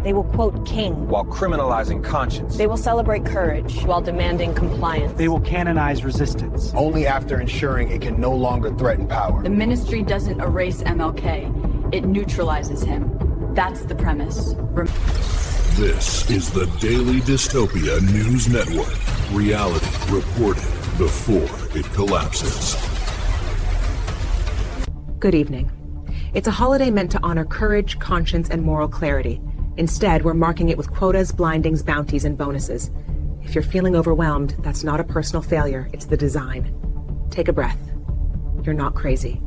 They will quote king while criminalizing conscience. They will celebrate courage while demanding compliance. They will canonize resistance. Only after ensuring it can no longer threaten power. The ministry doesn't erase MLK, it neutralizes him. That's the premise. This is the Daily Dystopia News Network. Reality reported before it collapses. Good evening. It's a holiday meant to honor courage, conscience, and moral clarity. Instead, we're marking it with quotas, blindings, bounties, and bonuses. If you're feeling overwhelmed, that's not a personal failure, it's the design. Take a breath. You're not crazy.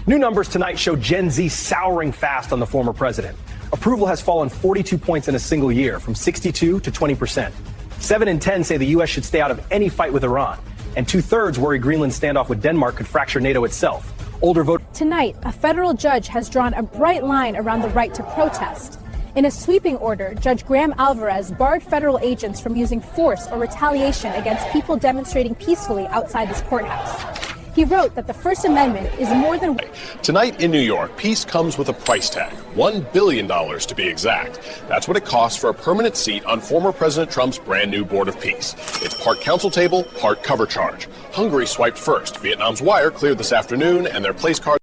New numbers tonight show Gen Z souring fast on the former president. Approval has fallen 42 points in a single year, from 62 to 20%. 7 in 10 say the U.S. should stay out of any fight with Iran. And 2/3 worry Greenland's standoff with Denmark could fracture NATO itself. Older voters. Tonight, a federal judge has drawn a bright line around the right to protest. In a sweeping order, Judge Graham Alvarez barred federal agents from using force or retaliation against people demonstrating peacefully outside this courthouse. He wrote that the First Amendment is more than... Tonight in New York, peace comes with a price tag, $1 billion to be exact. That's what it costs for a permanent seat on former President Trump's brand new Board of Peace. It's part council table, part cover charge. Hungary swiped first. Vietnam's wire cleared this afternoon, and their place card...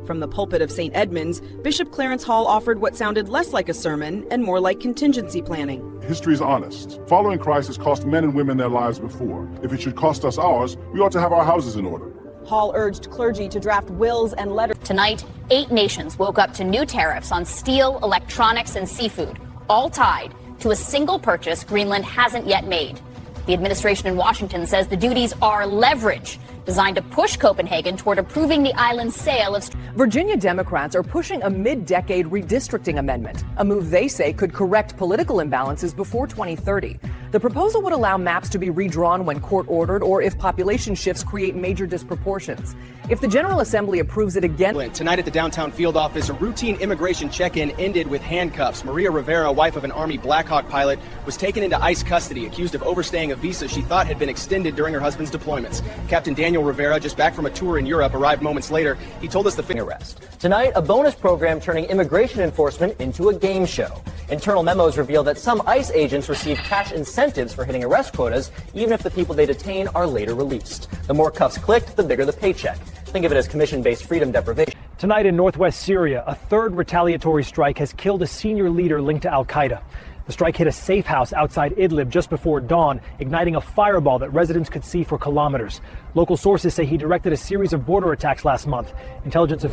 From the pulpit of St. Edmunds, Bishop Clarence Hall offered what sounded less like a sermon and more like contingency planning. History is honest. Following Christ has cost men and women their lives before. If it should cost us ours, we ought to have our houses in order. Hall urged clergy to draft wills and letters. Tonight, 8 nations woke up to new tariffs on steel, electronics, and seafood, all tied to a single purchase Greenland hasn't yet made. The administration in Washington says the duties are leverage designed to push Copenhagen toward approving the island's sale of... Virginia Democrats are pushing a mid-decade redistricting amendment, a move they say could correct political imbalances before 2030. The proposal would allow maps to be redrawn when court-ordered or if population shifts create major disproportions. If the General Assembly approves it again... Tonight at the downtown field office, a routine immigration check-in ended with handcuffs. Maria Rivera, wife of an Army Black Hawk pilot, was taken into ICE custody, accused of overstaying a visa she thought had been extended during her husband's deployments. Captain Daniel Rivera, just back from a tour in Europe, arrived moments later. He told us the arrest. Tonight, a bonus program turning immigration enforcement into a game show. Internal memos reveal that some ICE agents receive cash incentives for hitting arrest quotas, even if the people they detain are later released. The more cuffs clicked, the bigger the paycheck. Think of it as commission-based freedom deprivation. Tonight in northwest Syria, a third retaliatory strike has killed a senior leader linked to al-Qaeda. The strike hit a safe house outside Idlib just before dawn, igniting a fireball that residents could see for kilometers. Local sources say he directed a series of border attacks last month. Intelligence of...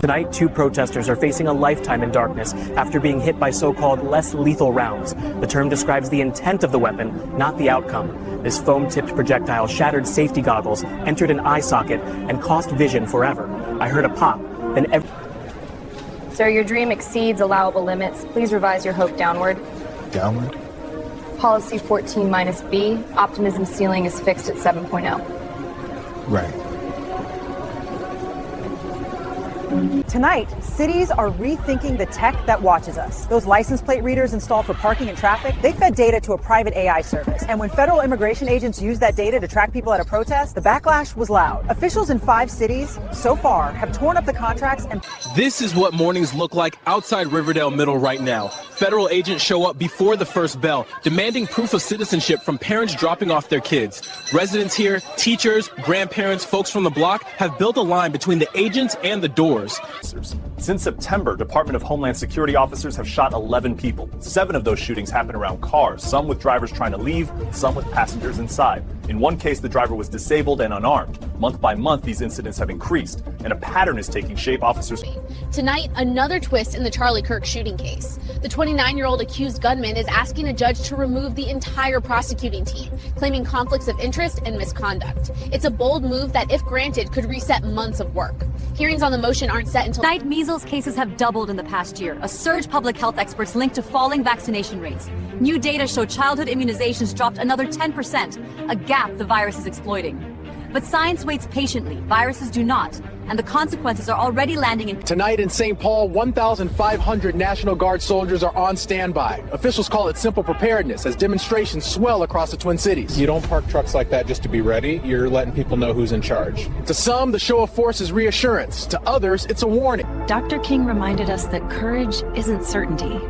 Tonight, 2 protesters are facing a lifetime in darkness after being hit by so-called less lethal rounds. The term describes the intent of the weapon, not the outcome. This foam-tipped projectile shattered safety goggles, entered an eye socket, and cost vision forever. I heard a pop, then Sir, your dream exceeds allowable limits. Please revise your hope downward. Downward? Policy 14-B. Optimism ceiling is fixed at 7.0. Right. Tonight, cities are rethinking the tech that watches us. Those license plate readers installed for parking and traffic, they fed data to a private AI service. And when federal immigration agents used that data to track people at a protest, the backlash was loud. Officials in 5 cities, so far, have torn up the contracts and... This is what mornings look like outside Riverdale Middle right now. Federal agents show up before the first bell, demanding proof of citizenship from parents dropping off their kids. Residents here, teachers, grandparents, folks from the block have built a line between the agents and the doors. Since September, Department of Homeland Security officers have shot 11 people. 7 of those shootings happened around cars, some with drivers trying to leave, some with passengers inside. In one case, the driver was disabled and unarmed. Month by month, these incidents have increased, and a pattern is taking shape. Officers... Tonight, another twist in the Charlie Kirk shooting case. The 29-year-old accused gunman is asking a judge to remove the entire prosecuting team, claiming conflicts of interest and misconduct. It's a bold move that, if granted, could reset months of work. Hearings on the motion aren't set until... Tonight, measles cases have doubled in the past year, a surge public health experts linked to falling vaccination rates. New data show childhood immunizations dropped another 10%, a gap the virus is exploiting. But science waits patiently, viruses do not, and the consequences are already landing in... Tonight in St. Paul, 1,500 National Guard soldiers are on standby. Officials call it simple preparedness as demonstrations swell across the Twin Cities. You don't park trucks like that just to be ready. You're letting people know who's in charge. To some, the show of force is reassurance. To others, it's a warning. Dr. King reminded us that courage isn't certainty.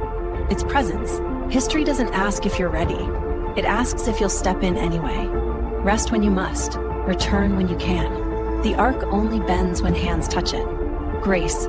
It's presence. History doesn't ask if you're ready. It asks if you'll step in anyway. Rest when you must. Return when you can. The arc only bends when hands touch it. Grace